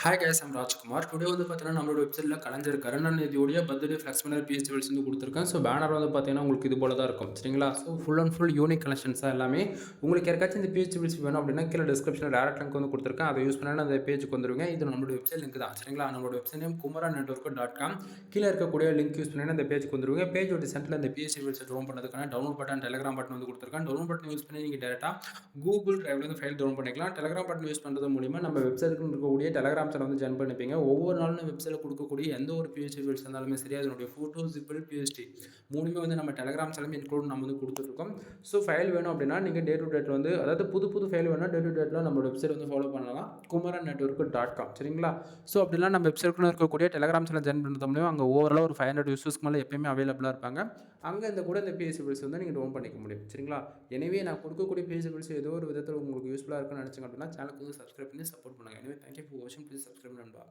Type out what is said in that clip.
Hi guys, I'm Rajkumar. Today வந்து பார்த்தீங்கன்னா, நம்மளோட வெப்சைட்ல கலைஞர் கருணாநிதியோடைய பர்த்டே ஃப்ளெக்ஸ் பேனர் பிஹெச்டிஎல்ஸ் வந்து குடுத்துருக்கேன். ஸோ பேனர் வந்து பார்த்தீங்கன்னா, உங்களுக்கு இது போல தான் இருக்கும். சரிங்களா? So full and full unique கலெக்ஷன்ஸா எல்லாமே. உங்களுக்கு யாருக்காச்சும் இந்த பிஹெச்டிஎல்ஸ் வேணும் அப்படின்னா, கீழ டிஸ்கிரிப்ஷன்ல டைரக்ட் லிங்க் வந்து குடுத்துருக்கேன். அதை யூஸ் பண்ணா அந்த பேஜுக்கு வந்துருவீங்க. இது நம்மளோட வெப்சைட் லிங்க் தான். சரிங்களா? நம்மளோட வெப்சைட் நேம் kumaranetwork.com. கீழ இருக்கக்கூடிய லிங்க் யூஸ் பண்ணீங்கன்னா அந்த பேஜுக்கு வந்துருவீங்க. பேஜோட சென்டர்ல இந்த பிஹெச்டிஎல்ஸ் டவுன்லோட் பண்ணதுக்கான டவுன்லோட் பட்டன், டெலிகிராம் பட்டன் வந்து குடுத்துருக்கேன். டவுன்லோட் பட்டன் யூஸ் பண்ணி நீங்க டைரக்ட்டா கூகுள் டிரைவ்ல இருந்து ஃபைல் டவுன்லோட் பண்ணிக்கலாம். டெலிகிராம் பட்டன் யூஸ் பண்றது மூலியமா நம்ம வெப்சைட்க்கு இருக்கக்கூடிய டெலிகிராம் சேனல் வந்து ஜாயின் பண்ணிப்பீங்க. ஒவ்வொரு நாளும் நம்ம வெப்சைட்ல கொடுக்கக்கூடிய எந்த ஒரு பிஹெச்டி ஃபைல்ஸ் இருந்தாலுமே சரி, அதனுடைய ஃபோட்டோ, ஜிப்பிள், பிஹெச்டி மூணுமே வந்து நம்ம டெலிகிராம் சேனல் இன்க்ளூட் நம்ம வந்து கொடுத்துருக்கோம். ஸோ ஃபைல் வேணும் அப்படின்னா நீங்கள் டே டு டேட்ல வந்து அதாவது புது புது ஃபைல் வேணும்னா டே டு டேட்ல நம்ம வெப்சைட் வந்து ஃபாலோ பண்ணலாம். kumaranetwork.com. சரிங்களா? ஸோ அப்படிலாம் நம்ம வெப்சைட்ல இருக்கக்கூடிய டெலிகிராம் சேனல் ஜாயின் பண்ணுறது மூலியம் அங்கே ஓவரால் ஒரு 500 யூசர்ஸ்க்கு மேலே எப்பயுமே அவைலபிளாக இருப்பாங்க. அங்கே இந்த கூட இந்த பிஹெச்டி ஃபைல்ஸ் வந்து நீங்கள் டவுன் பண்ணிக்க முடியும். சரிங்களா? எனவே நான் கொடுக்கக்கூடிய பிஹெச்டி ஃபைல்ஸ் ஏதோ ஒரு விதத்தில் உங்களுக்கு யூஸ்ஃபுல்லாக இருக்குன்னு நினச்சிங்க அப்படின்னா சேனலுக்கு வந்து சப்ஸ்கிரைப் பண்ணி சப்போர்ட் பண்ணுங்கள். எனவே தேங்க்யூ ஃபார் வாட்சிங். ப்ளீஸ் சப்ஸ்கிரைப் நண்பா.